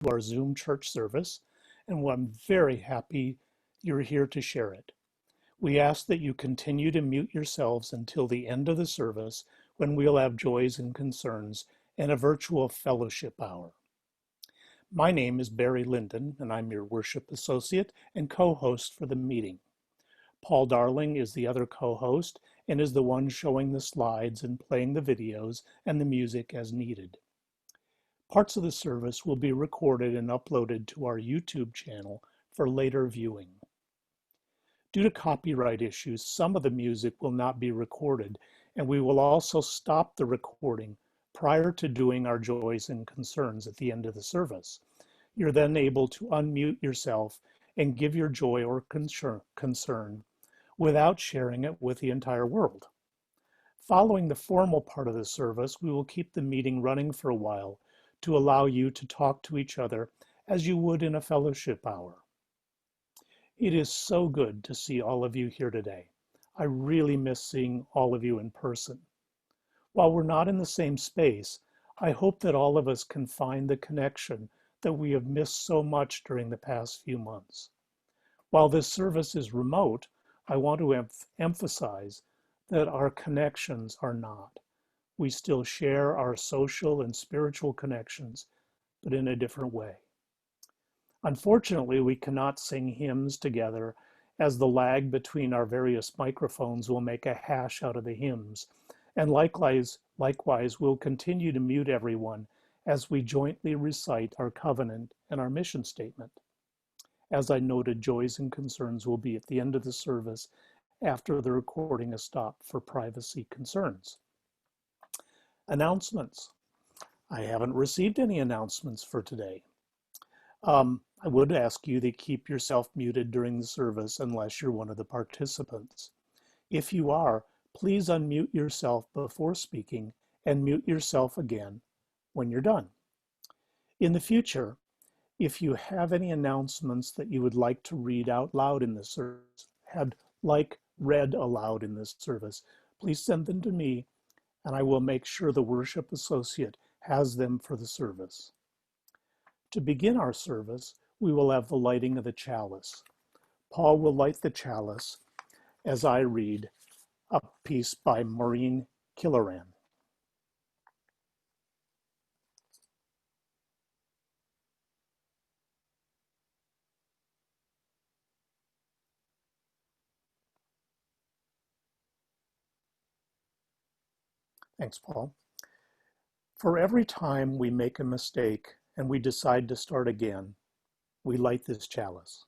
to our Zoom church service, and I'm very happy you're here to share it. We ask that you continue to mute yourselves until the end of the service, when we'll have joys and concerns and a virtual fellowship hour. My name is Barry Linden, and I'm your worship associate and co-host for the meeting. Paul Darling is the other co-host and is the one showing the slides and playing the videos and the music as needed. Parts of the service will be recorded and uploaded to our YouTube channel for later viewing. Due to copyright issues, some of the music will not be recorded, and we will also stop the recording prior to doing our joys and concerns at the end of the service. You're then able to unmute yourself and give your joy or concern without sharing it with the entire world. Following the formal part of the service, we will keep the meeting running for a while to allow you to talk to each other as you would in a fellowship hour. It is so good to see all of you here today. I really miss seeing all of you in person. While we're not in the same space, I hope that all of us can find the connection that we have missed so much during the past few months. While this service is remote, I want to emphasize that our connections are not. We still share our social and spiritual connections, but in a different way. Unfortunately, we cannot sing hymns together, as the lag between our various microphones will make a hash out of the hymns, and likewise we'll continue to mute everyone as we jointly recite our covenant and our mission statement. As I noted, joys and concerns will be at the end of the service after the recording is stopped for privacy concerns. Announcements. I haven't received any announcements for today. I would ask you to keep yourself muted during the service unless you're one of the participants. If you are, please unmute yourself before speaking and mute yourself again when you're done. In the future, if you have any announcements that you would like to read out loud in this service, read aloud in this service, please send them to me, and I will make sure the worship associate has them for the service. To begin our service, we will have the lighting of the chalice. Paul will light the chalice as I read a piece by Maureen Killoran. Thanks, Paul. For every time we make a mistake and we decide to start again, we light this chalice.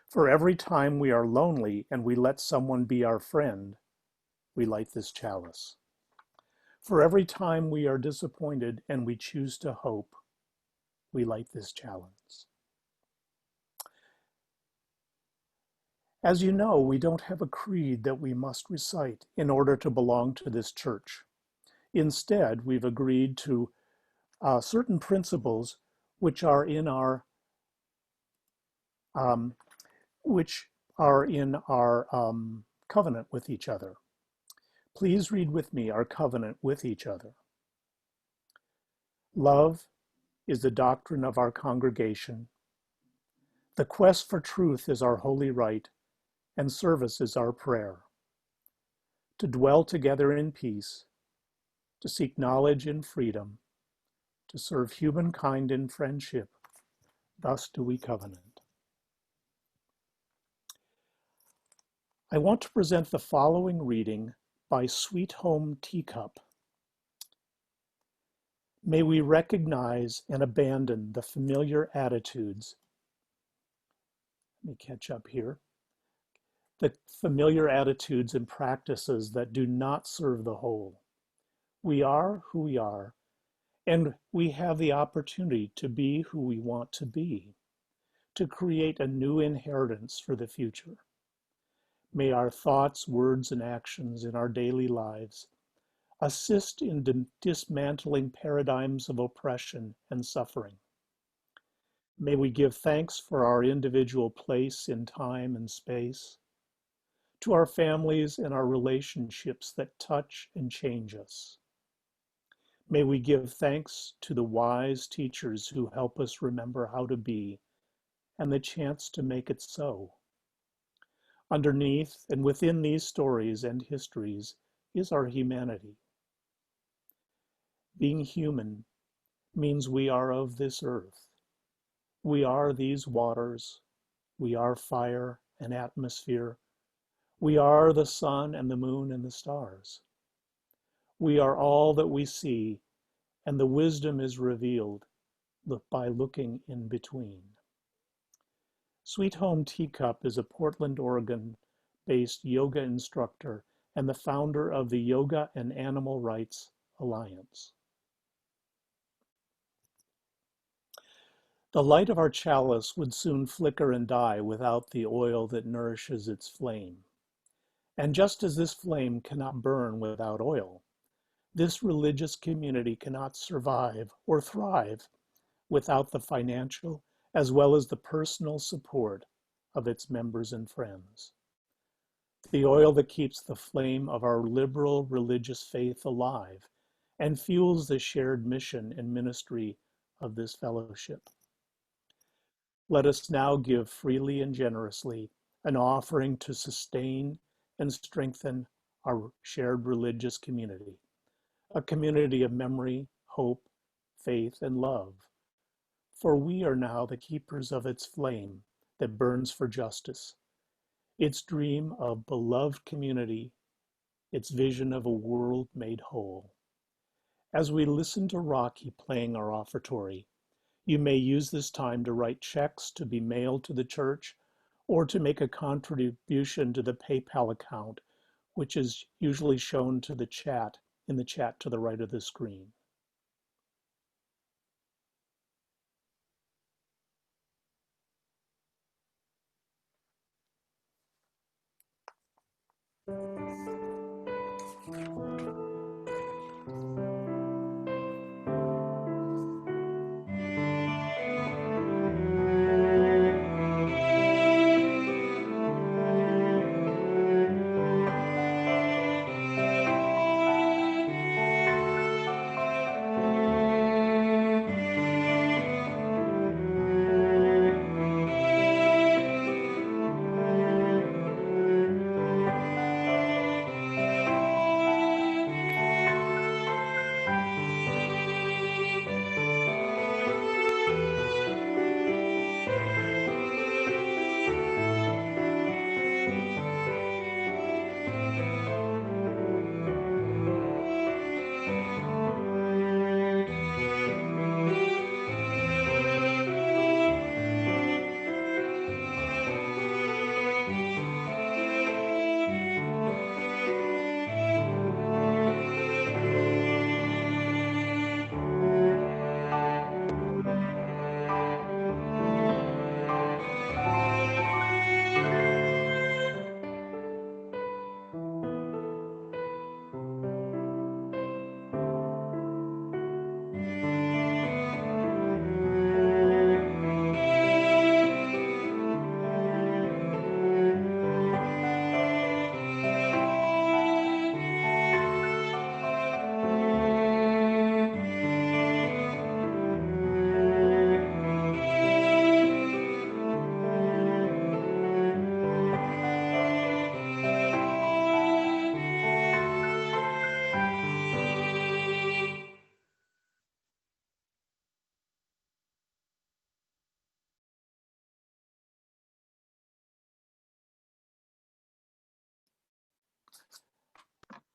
For every time we are lonely and we let someone be our friend, we light this chalice. For every time we are disappointed and we choose to hope, we light this chalice. As you know, we don't have a creed that we must recite in order to belong to this church. Instead, we've agreed to certain principles which are in our covenant with each other. Please read with me our covenant with each other. Love is the doctrine of our congregation. The quest for truth is our holy right, and service is our prayer. To dwell together in peace, to seek knowledge in freedom, to serve humankind in friendship, thus do we covenant. I want to present the following reading by Sweet Home Teacup. May we recognize and abandon the familiar attitudes. Let me catch up here. The familiar attitudes and practices that do not serve the whole. We are who we are, and we have the opportunity to be who we want to be, to create a new inheritance for the future. May our thoughts, words, and actions in our daily lives assist in dismantling paradigms of oppression and suffering. May we give thanks for our individual place in time and space, to our families and our relationships that touch and change us. May we give thanks to the wise teachers who help us remember how to be and the chance to make it so. Underneath and within these stories and histories is our humanity. Being human means we are of this earth. We are these waters. We are fire and atmosphere. We are the sun and the moon and the stars. We are all that we see, and the wisdom is revealed by looking in between. Sweet Home Teacup is a Portland, Oregon-based yoga instructor and the founder of the Yoga and Animal Rights Alliance. The light of our chalice would soon flicker and die without the oil that nourishes its flame. And just as this flame cannot burn without oil, this religious community cannot survive or thrive without the financial as well as the personal support of its members and friends. The oil that keeps the flame of our liberal religious faith alive and fuels the shared mission and ministry of this fellowship. Let us now give freely and generously an offering to sustain and strengthen our shared religious community, a community of memory, hope, faith, and love. For we are now the keepers of its flame that burns for justice, its dream of beloved community, its vision of a world made whole. As we listen to Rocky playing our offertory, you may use this time to write checks to be mailed to the church or to make a contribution to the PayPal account, which is usually shown to the chat in the chat to the right of the screen.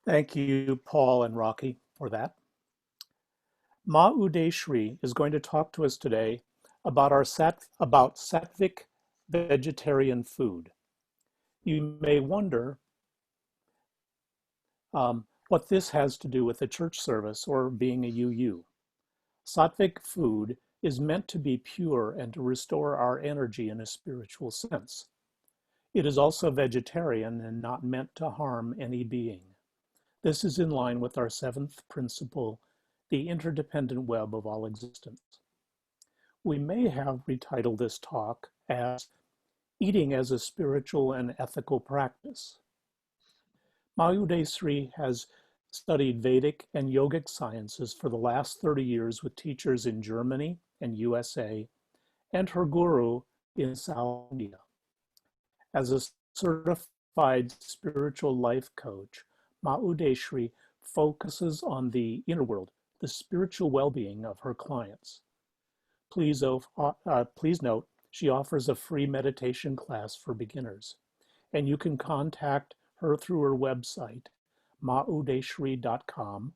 Thank you, Paul and Rocky, for that. Ma Udaysree is going to talk to us today about about Sattvic vegetarian food. You may wonder what this has to do with a church service or being a UU. Sattvic food is meant to be pure and to restore our energy in a spiritual sense. It is also vegetarian and not meant to harm any being. This is in line with our seventh principle, the interdependent web of all existence. We may have retitled this talk as Eating as a Spiritual and Ethical Practice. Ma Udaysree has studied Vedic and yogic sciences for the last 30 years with teachers in Germany and USA, and her guru in South India. As a certified spiritual life coach, Ma Udaysree focuses on the inner world, the spiritual well-being of her clients. Please note, she offers a free meditation class for beginners, and you can contact her through her website, maudaysree.com,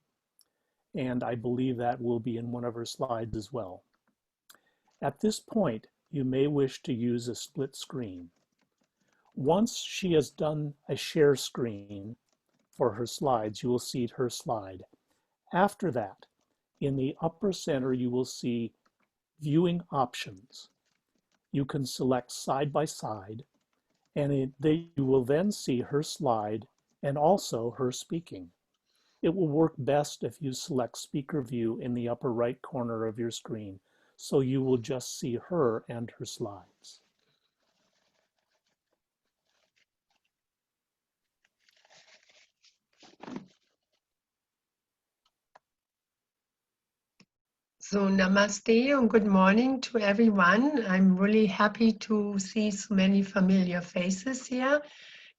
and I believe that will be in one of her slides as well. At this point, you may wish to use a split screen. Once she has done a share screen for her slides, you will see her slide. After that, in the upper center, you will see viewing options. You can select side by side, and you will then see her slide and also her speaking. It will work best if you select speaker view in the upper right corner of your screen, so you will just see her and her slides. So namaste and good morning to everyone. I'm really happy to see so many familiar faces here.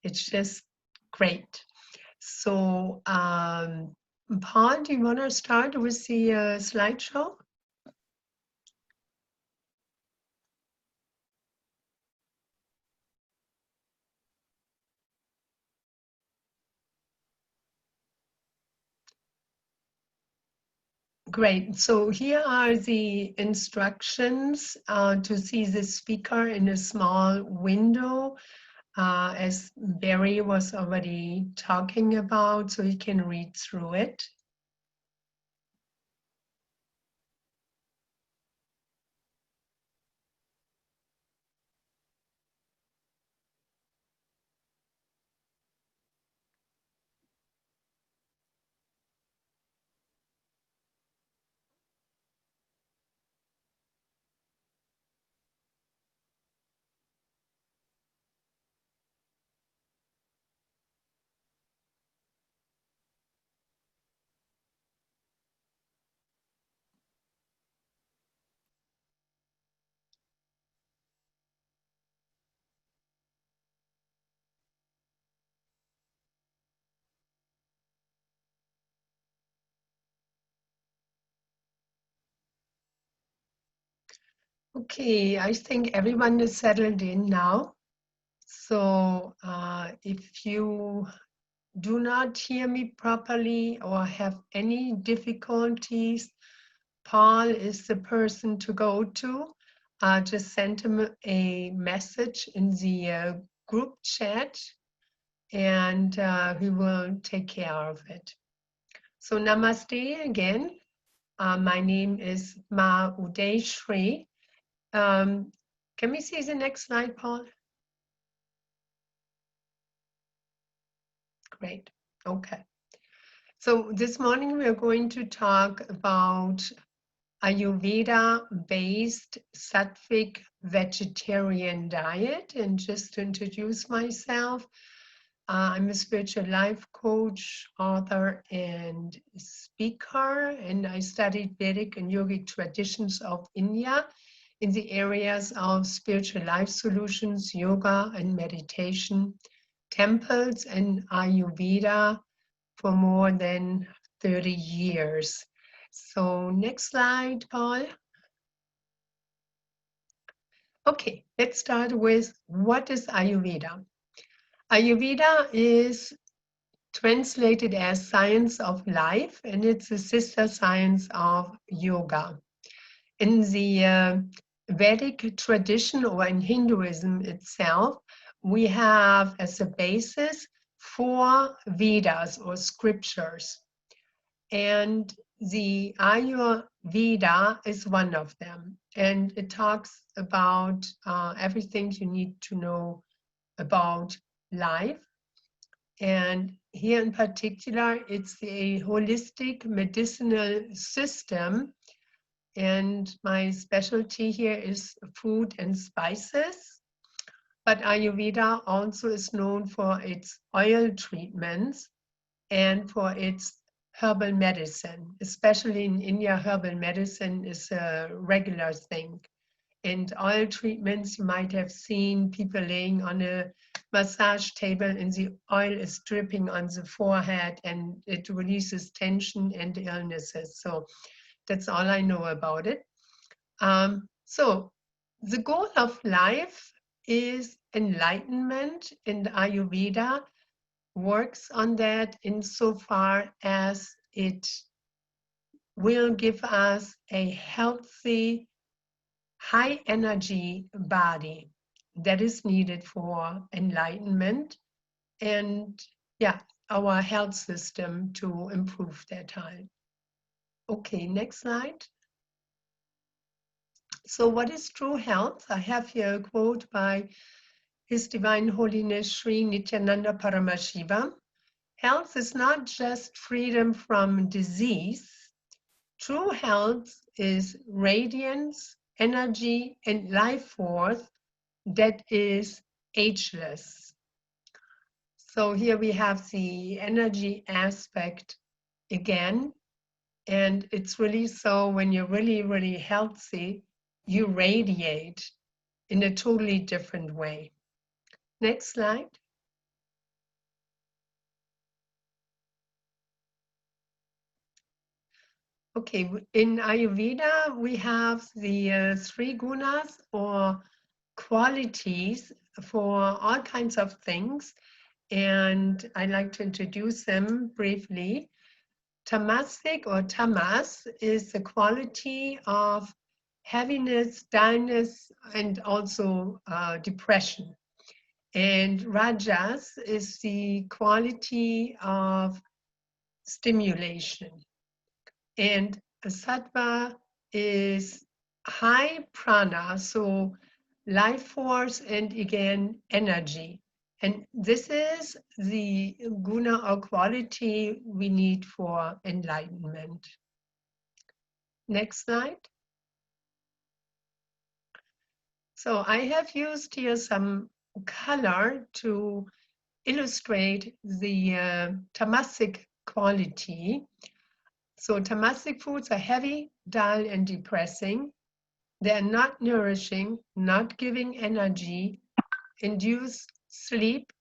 It's just great. So Paul, do you want to start with the slideshow? Great. So here are the instructions to see the speaker in a small window, as Barry was already talking about, so you can read through it. Okay, I think everyone is settled in now. So if you do not hear me properly or have any difficulties, Paul is the person to go to. Just send him a message in the group chat and he will take care of it. So namaste again. My name is Ma Udaysree. Can we see the next slide, Paul? Great. Okay. So this morning we are going to talk about Ayurveda-based Sattvic vegetarian diet. And just to introduce myself, I'm a spiritual life coach, author, and speaker, and I studied Vedic and yogic traditions of India in the areas of spiritual life solutions, yoga and meditation, temples, and Ayurveda for more than 30 years. So next slide, Paul. Okay, let's start with what is Ayurveda? Ayurveda is translated as science of life, and it's a sister science of yoga. In the Vedic tradition or in Hinduism itself, we have as a basis 4 Vedas or scriptures. And the Ayurveda is one of them. And it talks about everything you need to know about life. And here in particular, it's a holistic medicinal system. And my specialty here is food and spices. But Ayurveda also is known for its oil treatments and for its herbal medicine. Especially in India, herbal medicine is a regular thing. And oil treatments, you might have seen people laying on a massage table and the oil is dripping on the forehead and it releases tension and illnesses. So that's all I know about it. So the goal of life is enlightenment, and Ayurveda works on that insofar as it will give us a healthy, high energy body that is needed for enlightenment and, yeah, our health system to improve that time. Okay, next slide. So what is true health? I have here a quote by His Divine Holiness Sri Nityananda Paramashiva. Health is not just freedom from disease. True health is radiance, energy, and life force that is ageless. So here we have the energy aspect again. And it's really so when you're really, really healthy, you radiate in a totally different way. Next slide. Okay, in Ayurveda, we have the 3 gunas or qualities for all kinds of things. And I'd like to introduce them briefly. Tamasic or tamas is the quality of heaviness, dullness, and also depression. And rajas is the quality of stimulation. And sattva is high prana, so life force and again energy. And this is the guna or quality we need for enlightenment. Next slide. So I have used here some color to illustrate the tamasic quality. So tamasic foods are heavy, dull, and depressing. They are not nourishing, not giving energy, induce sleep,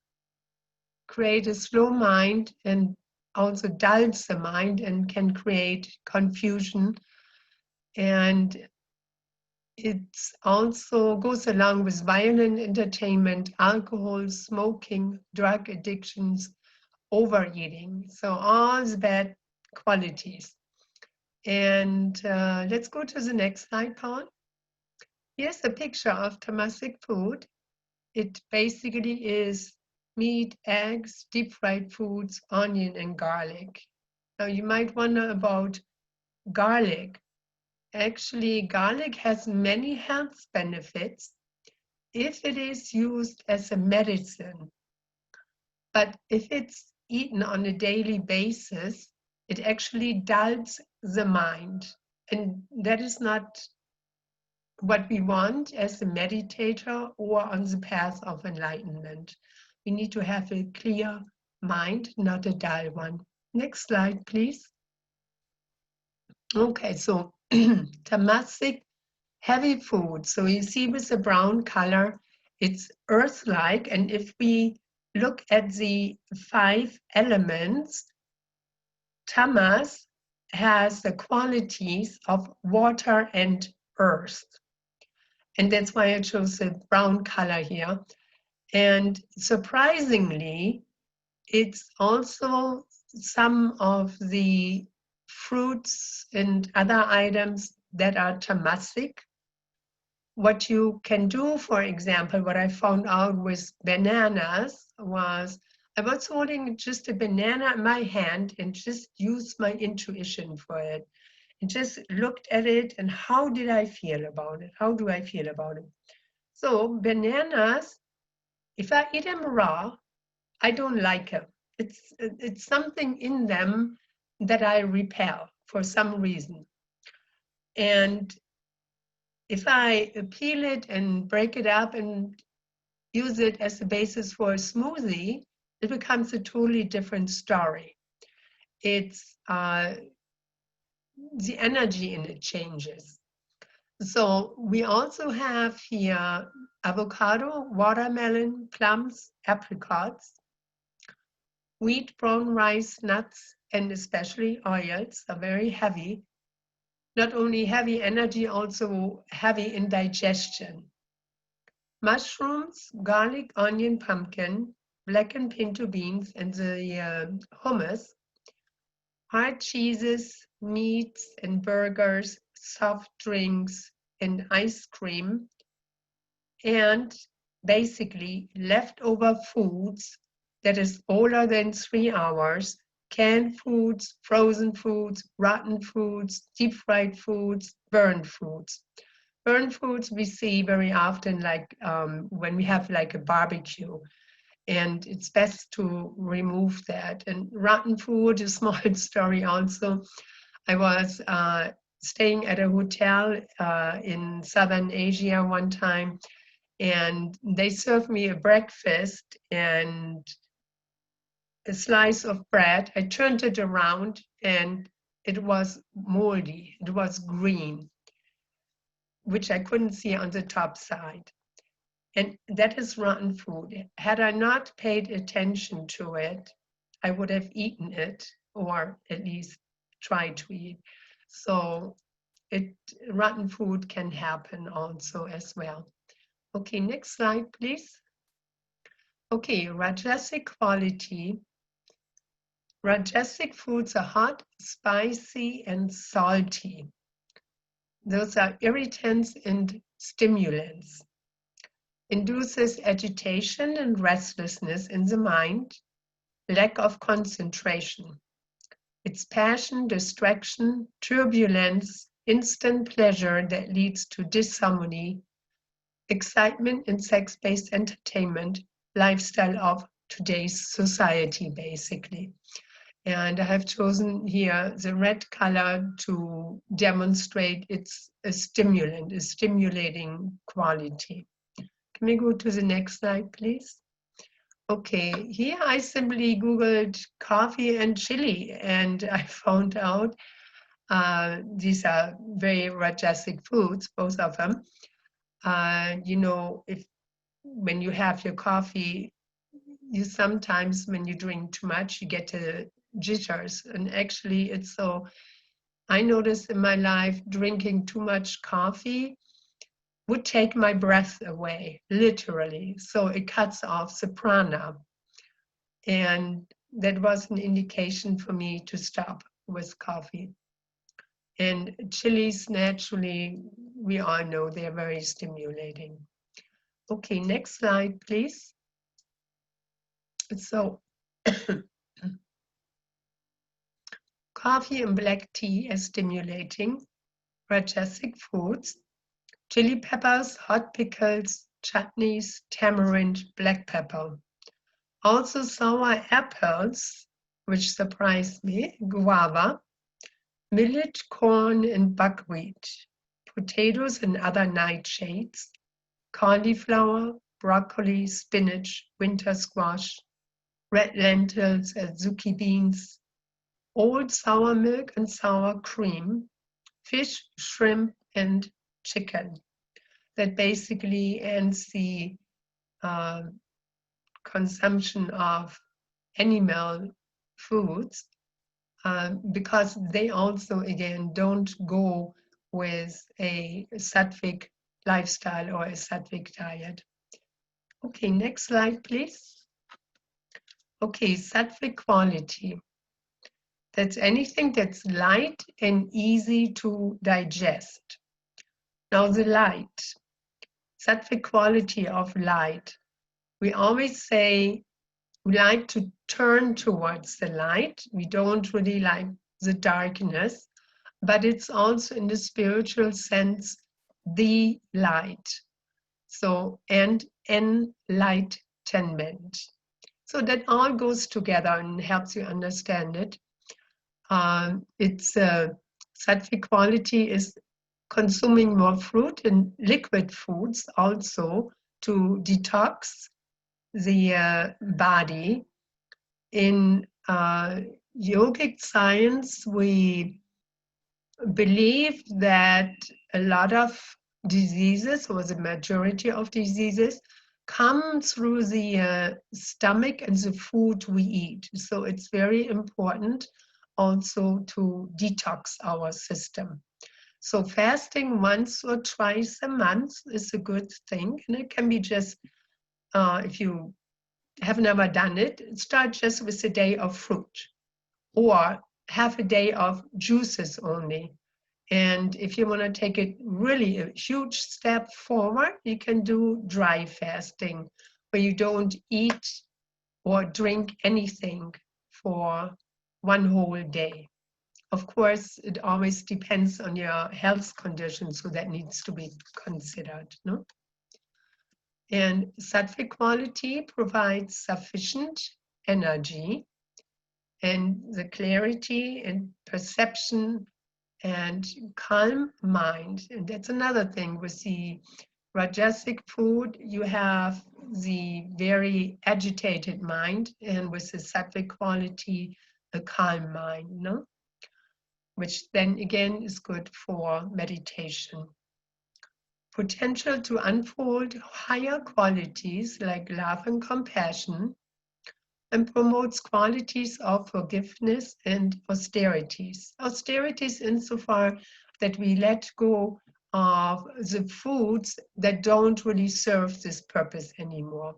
create a slow mind, and also dulls the mind and can create confusion. And it also goes along with violent entertainment, alcohol, smoking, drug addictions, overeating. So all the bad qualities. And let's go to the next slide, Paul. Here's a picture of tamasic food. It basically is meat, eggs, deep fried foods, onion, and garlic. Now you might wonder about garlic. Actually, garlic has many health benefits if it is used as a medicine. But if it's eaten on a daily basis, it actually dulls the mind. And that is not what we want as a meditator or on the path of enlightenment. We need to have a clear mind, not a dull one. Next slide, please. Okay, so tamasic heavy food. So you see with the brown color, it's earth-like. And if we look at the 5 elements, tamas has the qualities of water and earth. And that's why I chose the brown color here. And surprisingly, it's also some of the fruits and other items that are tamasic. What you can do, for example, what I found out with bananas was I was holding just a banana in my hand and just used my intuition for it. And just looked at it and how did I feel about it? How do I feel about it? So bananas, if I eat them raw, I don't like them. It's something in them that I repel for some reason. And if I peel it and break it up and use it as the basis for a smoothie, it becomes a totally different story. it's the energy in it changes. So we also have here avocado, watermelon, plums, apricots, wheat, brown rice, nuts, and especially oils are very heavy. Not only heavy energy, also heavy in digestion. Mushrooms, garlic, onion, pumpkin, black and pinto beans, and the hummus, hard cheeses, meats and burgers, soft drinks, and ice cream, and basically leftover foods that is older than 3 hours, canned foods, frozen foods, rotten foods, deep fried foods, burned foods. Burned foods we see very often like when we have like a barbecue, and it's best to remove that. And rotten food, a small story also. I was staying at a hotel in Southern Asia one time, and they served me a breakfast and a slice of bread. I turned it around and it was moldy, it was green, which I couldn't see on the top side. And that is rotten food. Had I not paid attention to it, I would have eaten it, or at least tried to eat. So rotten food can happen also as well. Okay, next slide, please. Okay, Rajasic quality. Rajasic foods are hot, spicy, and salty. Those are irritants and stimulants. Induces agitation and restlessness in the mind, lack of concentration. It's passion, distraction, turbulence, instant pleasure that leads to disharmony, excitement and sex-based entertainment, lifestyle of today's society, basically. And I have chosen here the red color to demonstrate it's a stimulant, a stimulating quality. Can we go to the next slide, please? Okay, here I simply Googled coffee and chili, and I found out these are very Rajasic foods, both of them. You know, when you have your coffee, you sometimes, when you drink too much, you get jitters. And actually, it's so, I noticed in my life, drinking too much coffee would take my breath away, literally. So it cuts off the prana. And that was an indication for me to stop with coffee. And chilies, naturally, we all know they're very stimulating. Okay, next slide, please. So coffee and black tea as stimulating, Rajasic foods, chili peppers, hot pickles, chutneys, tamarind, black pepper. Also sour apples, which surprised me, guava, millet, corn, and buckwheat, potatoes and other nightshades, cauliflower, broccoli, spinach, winter squash, red lentils, zucchini beans, old sour milk and sour cream, fish, shrimp, and chicken. That basically ends the consumption of animal foods because they also, again, don't go with a Sattvic lifestyle or a Sattvic diet. Okay, next slide, please. Okay, Sattvic quality. That's anything that's light and easy to digest. Now the light, Sattvic quality of light. We always say we like to turn towards the light. We don't really like the darkness, but it's also in the spiritual sense, the light. So, and enlightenment. So that all goes together and helps you understand it. Sattvic quality is consuming more fruit and liquid foods also to detox the body in yogic science, we believe that a lot of diseases, or the majority of diseases, come through the stomach and the food we eat. So it's very important also to detox our system. So fasting once or twice a month is a good thing. And it can be just, if you have never done it, start just with a day of fruit or half a day of juices only. And if you want to take it really a huge step forward, you can do dry fasting, where you don't eat or drink anything for one whole day. Of course, it always depends on your health condition, so that needs to be considered. No? And Sattvic quality provides sufficient energy and the clarity and perception and calm mind. And that's another thing with the Rajasic food, you have the very agitated mind, and with the Sattvic quality, a calm mind, no? Which then again is good for meditation. Potential to unfold higher qualities like love and compassion, and promotes qualities of forgiveness and austerities. Austerities insofar that we let go of the foods that don't really serve this purpose anymore.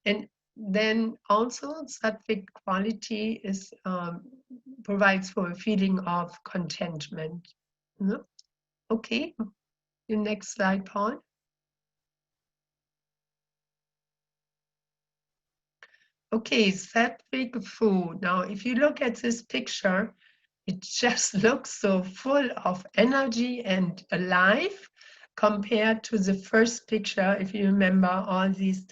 And then also Sattvic quality is provides for a feeling of contentment. No? Okay, the next slide, Paul. Okay, Sattvic food. Now, if you look at this picture, it just looks so full of energy and alive compared to the first picture. If you remember, all these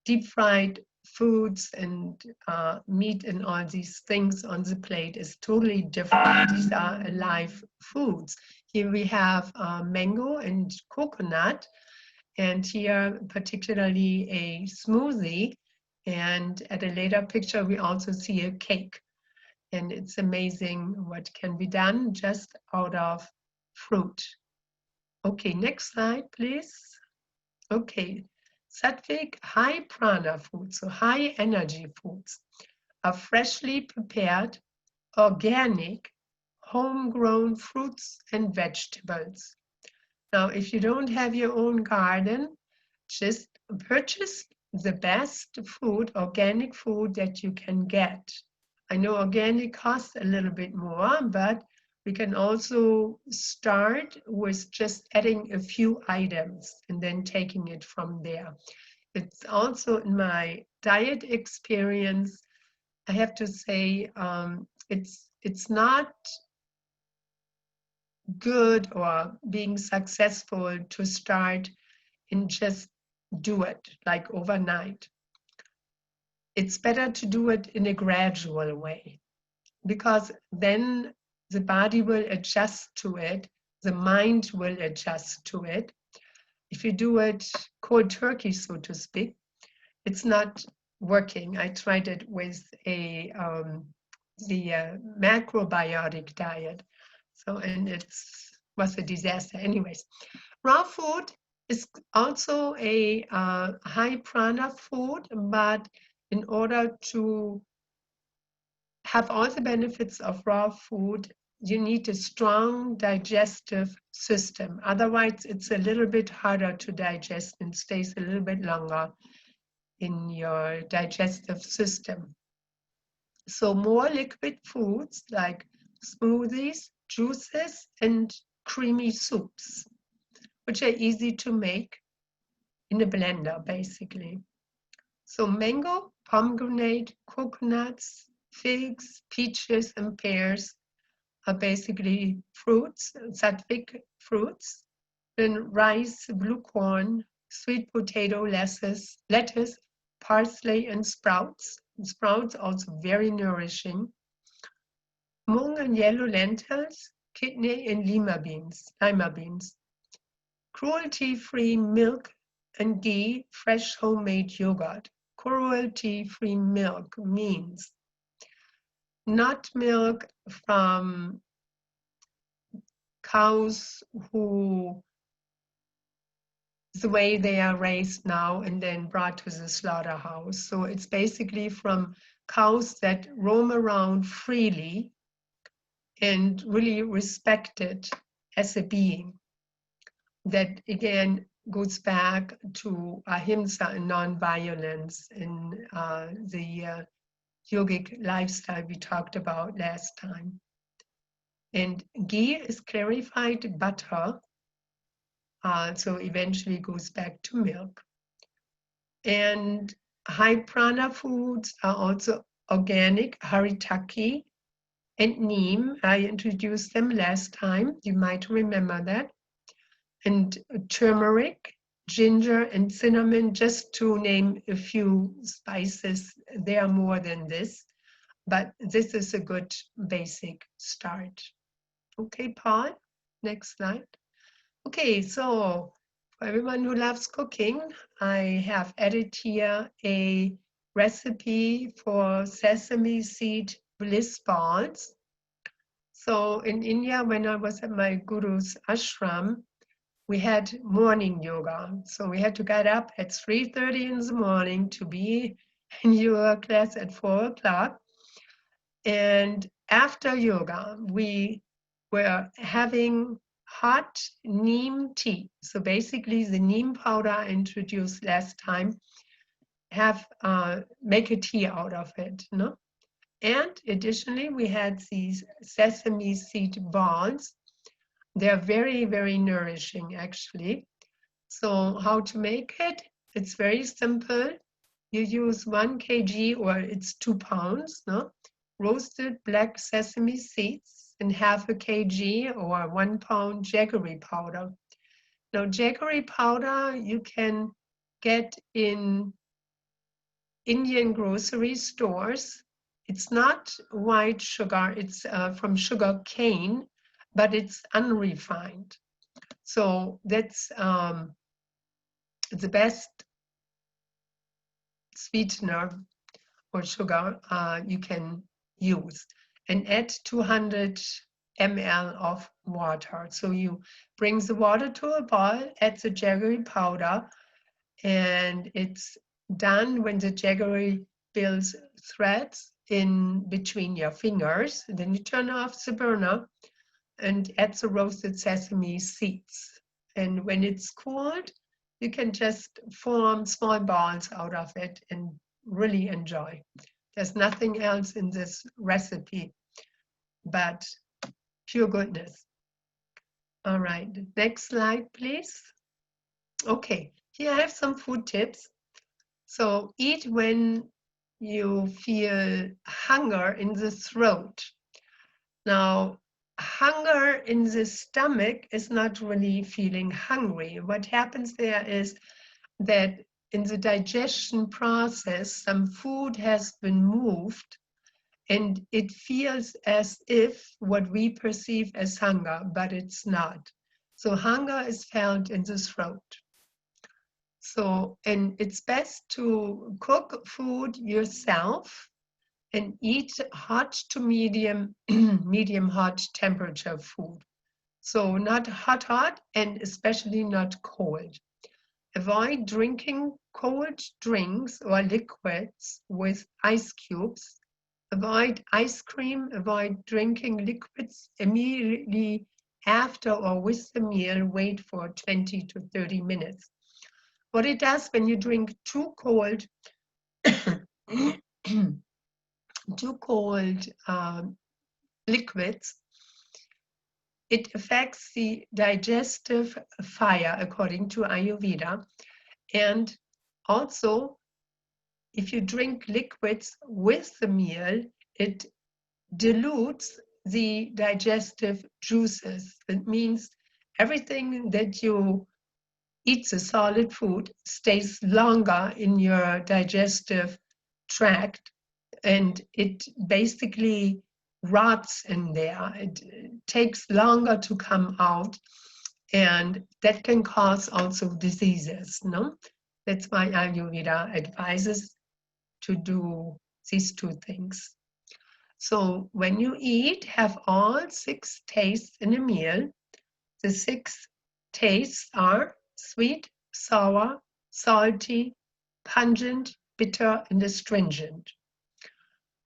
deep fried foods and meat and all these things on the plate is totally different. These are alive foods. Here we have mango and coconut, and here particularly a smoothie. And at a later picture, we also see a cake. And it's amazing what can be done just out of fruit. Okay, next slide, please. Okay, Sattvic high prana foods, so high energy foods, are freshly prepared, organic, homegrown fruits and vegetables. Now, if you don't have your own garden, just purchase the best food, organic food that you can get. I know organic costs a little bit more, but we can also start with just adding a few items and then taking it from there. It's also in my diet experience, I have to say, it's not good or being successful to start and just do it like overnight. It's better to do it in a gradual way, because then the body will adjust to it, the mind will adjust to it. If you do it cold turkey, so to speak, it's not working. I tried it with the macrobiotic diet, and it was a disaster. Anyways, raw food is also a high prana food, but in order to have all the benefits of raw food, you need a strong digestive system. Otherwise, it's a little bit harder to digest and stays a little bit longer in your digestive system. So more liquid foods like smoothies, juices, and creamy soups, which are easy to make in a blender, basically. So mango, pomegranate, coconuts, figs, peaches, and pears are basically fruits, Sattvic fruits. Then rice, blue corn, sweet potato, lettuce, parsley, and sprouts. Sprouts also very nourishing. Mung and yellow lentils, kidney, and lima beans. Cruelty-free milk and ghee, fresh homemade yogurt. Cruelty-free milk means not milk from cows who, the way they are raised now and then brought to the slaughterhouse. So it's basically from cows that roam around freely and really respected as a being. That again goes back to ahimsa and non-violence in the yogic lifestyle we talked about last time. And ghee is clarified butter, so eventually goes back to milk. And high prana foods are also organic, haritaki and neem. I introduced them last time, you might remember that. And turmeric, ginger, and cinnamon, just to name a few spices. There are more than this, but this is a good basic start. Okay, Paul, next slide. Okay, so for everyone who loves cooking, I have added here a recipe for sesame seed bliss balls. So in India, when I was at my guru's ashram, we had morning yoga. So we had to get up at 3:30 in the morning to be in yoga class at 4 o'clock. And after yoga, we were having hot neem tea. So basically the neem powder I introduced last time, make a tea out of it, no? And additionally, we had these sesame seed balls. They're very, very nourishing, actually. So how to make it? It's very simple. You use 1 kg, or it's 2 pounds, no? Roasted black sesame seeds and 1/2 kg or 1 pound jaggery powder. Now, jaggery powder you can get in Indian grocery stores. It's not white sugar, it's from sugar cane, but it's unrefined. So that's the best sweetener or sugar you can use, and add 200 ml of water. So you bring the water to a boil, add the jaggery powder, and it's done when the jaggery builds threads in between your fingers. And then you turn off the burner and add the roasted sesame seeds. And when it's cooled, you can just form small balls out of it and really enjoy. There's nothing else in this recipe but pure goodness. All right, next slide, please. Okay, here I have some food tips. So eat when you feel hunger in the throat. Now, hunger in the stomach is not really feeling hungry. What happens there is that in the digestion process, some food has been moved and it feels as if what we perceive as hunger, but it's not. So hunger is felt in the throat. So, and it's best to cook food yourself and eat hot to medium, medium hot temperature food. So not hot, and especially not cold. Avoid drinking cold drinks or liquids with ice cubes. Avoid ice cream, avoid drinking liquids immediately after or with the meal. Wait for 20 to 30 minutes. What it does when you drink too cold, liquids, it affects the digestive fire according to Ayurveda. And also, if you drink liquids with the meal, it dilutes the digestive juices. It means everything that you eat, the solid food, stays longer in your digestive tract, and it basically rots in there. It takes longer to come out, and that can cause also diseases, no? That's why Ayurveda advises to do these two things. So when you eat, have all 6 tastes in a meal. The 6 tastes are sweet, sour, salty, pungent, bitter, and astringent.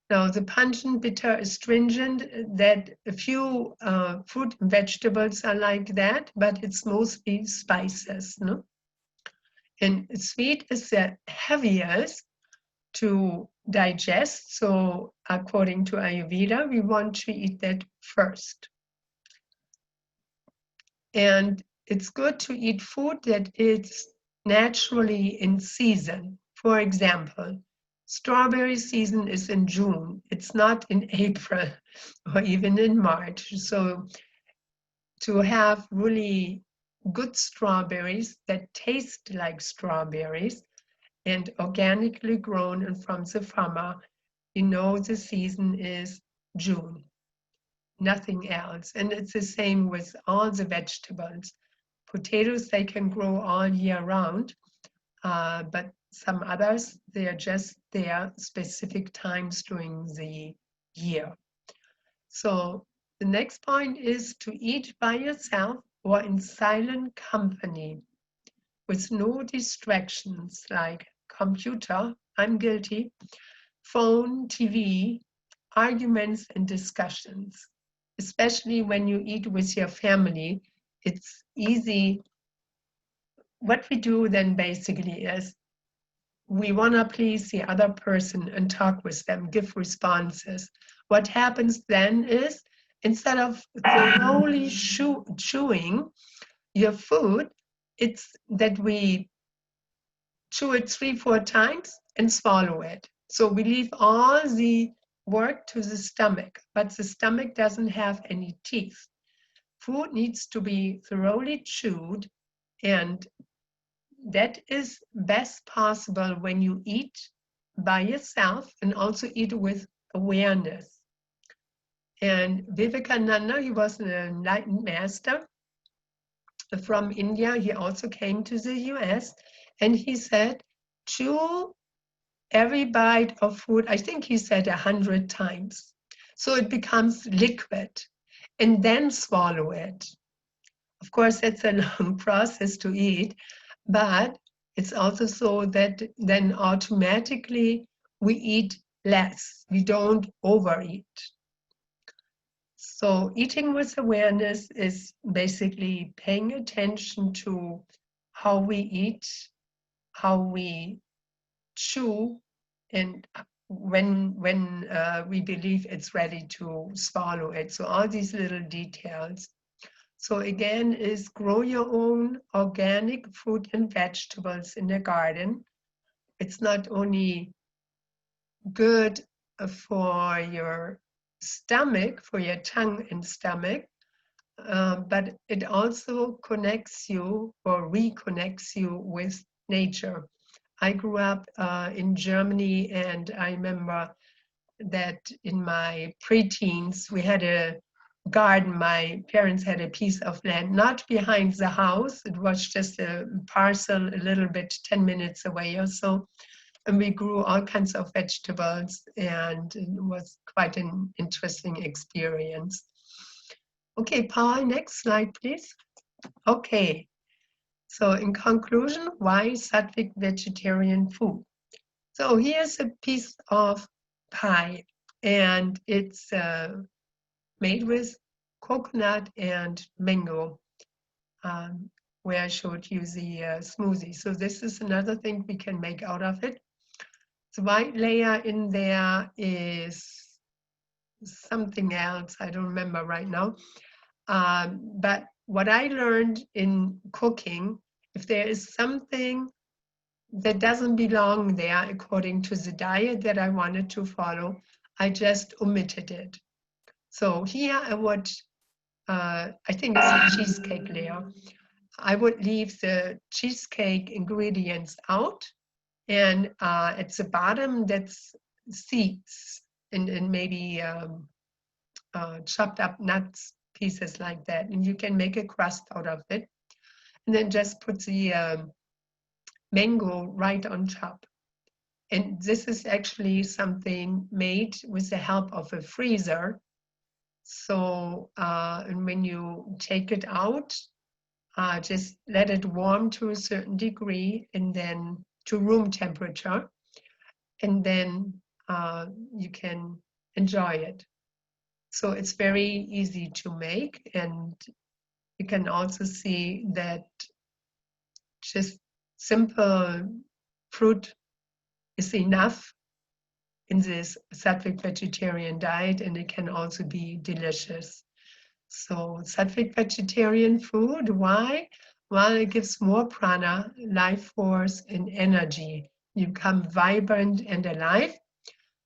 Now, the pungent, bitter, astringent, that a few fruit and vegetables are like that, but it's mostly spices, no? And sweet is the heaviest to digest. So according to Ayurveda, we want to eat that first. And it's good to eat food that is naturally in season. For example, strawberry season is in June. It's not in April or even in March. So to have really good strawberries that taste like strawberries and organically grown and from the farmer, you know the season is June, nothing else. And it's the same with all the vegetables. Potatoes, they can grow all year round, but some others, they are just there specific times during the year. So the next point is to eat by yourself or in silent company with no distractions like computer, I'm guilty, phone, TV, arguments and discussions. Especially when you eat with your family, it's easy. What we do then basically is we want to please the other person and talk with them, give responses. What happens then is instead of thoroughly chewing your food, it's that we chew it 3-4 times and swallow it. So we leave all the work to the stomach, but the stomach doesn't have any teeth. Food needs to be thoroughly chewed, and that is best possible when you eat by yourself and also eat with awareness. And Vivekananda, he was an enlightened master from India. He also came to the US, and he said, chew every bite of food, I think he said 100 times. So it becomes liquid, and then swallow it. Of course, that's a long process to eat, but it's also so that then automatically we eat less. We don't overeat. So eating with awareness is basically paying attention to how we eat, how we chew, and when we believe it's ready to swallow it. So all these little details. So again, is grow your own organic fruit and vegetables in the garden. It's not only good for your stomach, for your tongue and stomach, but it also connects you or reconnects you with nature. I grew up in Germany, and I remember that in my preteens, we had a garden. My parents had a piece of land, not behind the house. It was just a parcel a little bit, 10 minutes away or so. And we grew all kinds of vegetables, and it was quite an interesting experience. Okay, Paul, next slide, please. Okay, so in conclusion, why Sattvic vegetarian food? So here's a piece of pie, and it's made with coconut and mango, where I showed you the smoothie. So this is another thing we can make out of it. The white layer in there is something else, I don't remember right now. But what I learned in cooking, if there is something that doesn't belong there according to the diet that I wanted to follow, I just omitted it. So here I would, I think it's a cheesecake layer. I would leave the cheesecake ingredients out, and at the bottom that's seeds and maybe chopped up nuts, pieces like that. And you can make a crust out of it. And then just put the mango right on top. And this is actually something made with the help of a freezer. So, and when you take it out, just let it warm to a certain degree and then to room temperature. And then you can enjoy it. So it's very easy to make. And you can also see that just simple fruit is enough in this Sattvic vegetarian diet, and it can also be delicious. So Sattvic vegetarian food, why? Well, it gives more prana, life force, and energy. You become vibrant and alive.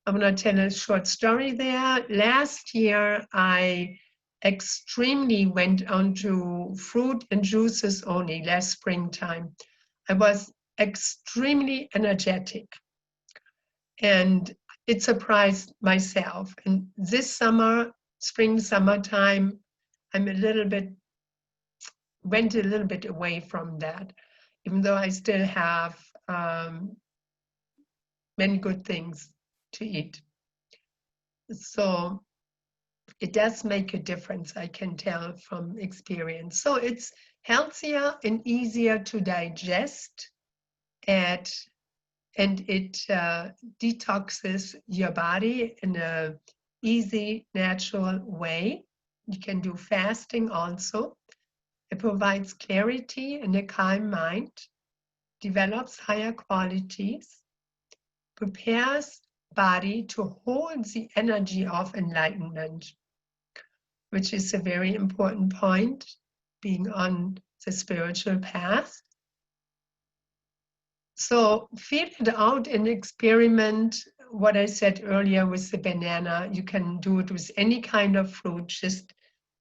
I'm going to tell a short story there. Last year, I extremely went onto fruit and juices only last springtime. I was extremely energetic, and it surprised myself. And this summer, spring, summertime, I'm went a little bit away from that, even though I still have many good things to eat. So it does make a difference, I can tell from experience. So it's healthier and easier to digest, and it detoxes your body in a easy, natural way. You can do fasting also. It provides clarity and a calm mind, develops higher qualities, prepares body to hold the energy of enlightenment, which is a very important point, being on the spiritual path. So feel it out and experiment what I said earlier with the banana. You can do it with any kind of fruit. Just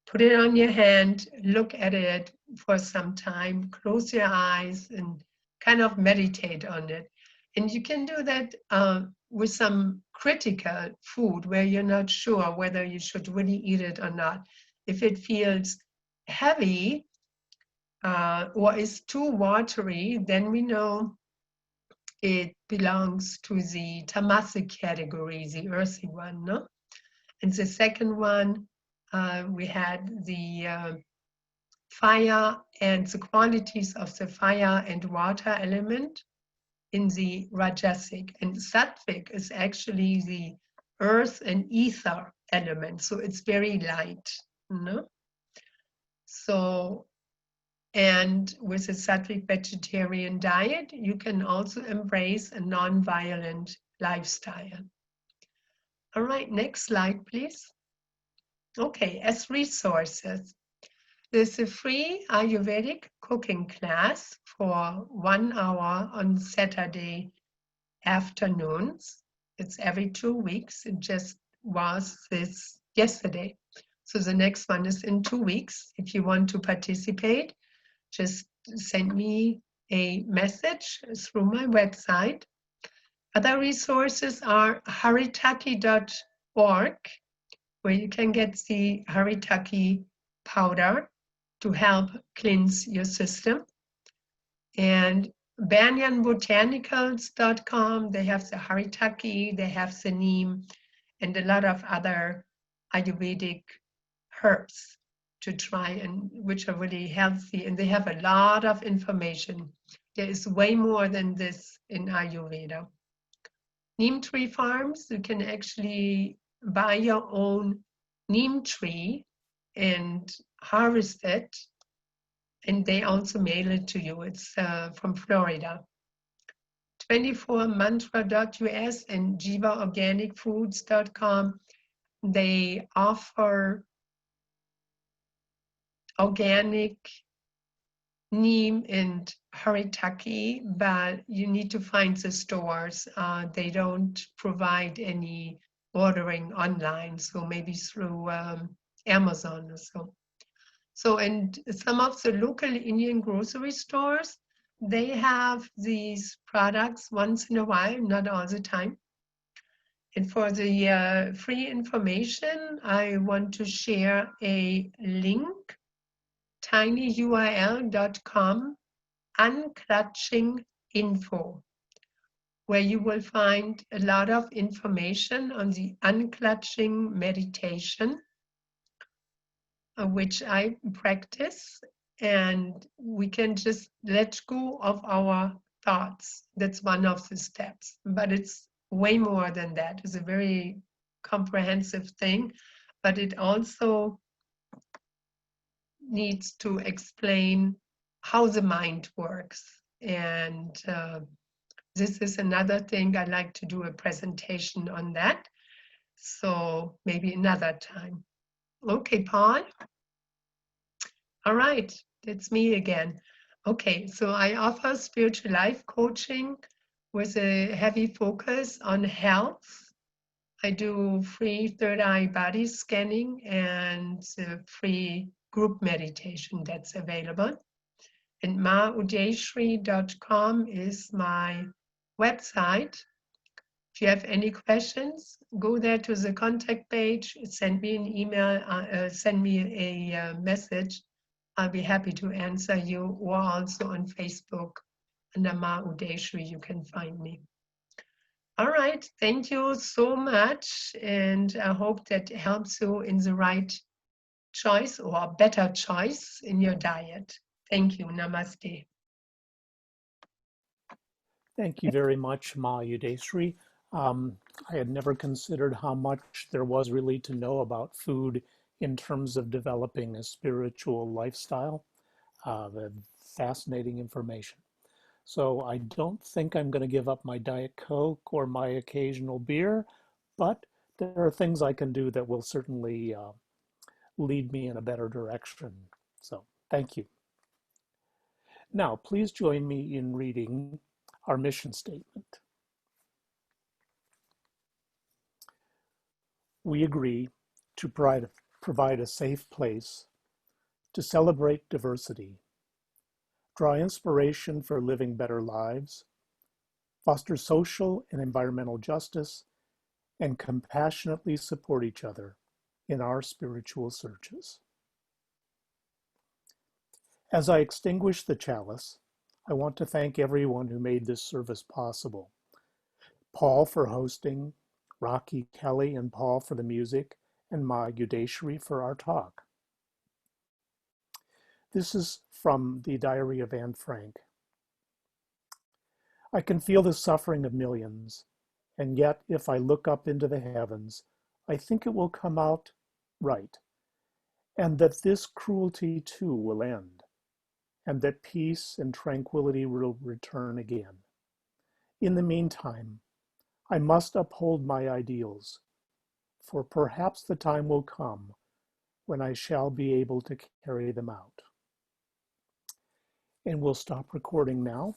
put it on your hand, look at it for some time, close your eyes and kind of meditate on it. And you can do that with some critical food where you're not sure whether you should really eat it or not. If it feels heavy or is too watery, then we know it belongs to the tamasic category, the earthy one, no? And the second one, we had the fire and the qualities of the fire and water element in the rajasic. And sattvic is actually the earth and ether element, so it's very light, no? So, and with a sattvic vegetarian diet, you can also embrace a non-violent lifestyle. All right, next slide, please. Okay, as resources, there's a free Ayurvedic cooking class for 1 hour on Saturday afternoons. It's every 2 weeks. It just was this yesterday. So the next one is in 2 weeks. If you want to participate, just send me a message through my website. Other resources are haritaki.org, where you can get the haritaki powder to help cleanse your system. And banyanbotanicals.com, they have the haritaki, they have the neem, and a lot of other Ayurvedic herbs to try, and which are really healthy, and they have a lot of information. There is way more than this in Ayurveda. Neem tree farms, you can actually buy your own neem tree and harvest it, and they also mail it to you. It's from Florida. 24mantra.us and jivaorganicfoods.com, they offer organic neem and haritaki, but you need to find the stores. They don't provide any ordering online, so maybe through Amazon or so. So, and some of the local Indian grocery stores, they have these products once in a while, not all the time. And for the free information, I want to share a link, tinyurl.com, unclutching info. where you will find a lot of information on the unclutching meditation, which I practice. And we can just let go of our thoughts. That's one of the steps, but it's way more than that. It's a very comprehensive thing, but it also needs to explain how the mind works. And this is another thing. I'd like to do a presentation on that. So maybe another time. Okay, Paul. All right, it's me again. Okay, so I offer spiritual life coaching with a heavy focus on health. I do free third eye body scanning and free group meditation that's available. And maudaysree.com is my website. If you have any questions, go there to the contact page, send me an email, send me a message. I'll be happy to answer you, or also on Facebook under Ma Udaysree, you can find me. All right, thank you so much, and I hope that helps you in the right choice or better choice in your diet. Thank you. Namaste. Thank you very much, Ma Udaysree. I had never considered how much there was really to know about food in terms of developing a spiritual lifestyle. The fascinating information. So I don't think I'm going to give up my Diet Coke or my occasional beer, but there are things I can do that will certainly lead me in a better direction. So thank you. Now, please join me in reading our mission statement. We agree to provide a safe place to celebrate diversity, draw inspiration for living better lives, foster social and environmental justice, and compassionately support each other in our spiritual searches. As I extinguish the chalice, I want to thank everyone who made this service possible. Paul for hosting, Rocky, Kelly, and Paul for the music, and Ma Udaysree for our talk. This is from the Diary of Anne Frank. I can feel the suffering of millions, and yet if I look up into the heavens, I think it will come out right, and that this cruelty too will end, and that peace and tranquility will return again. In the meantime, I must uphold my ideals, for perhaps the time will come when I shall be able to carry them out. And we'll stop recording now.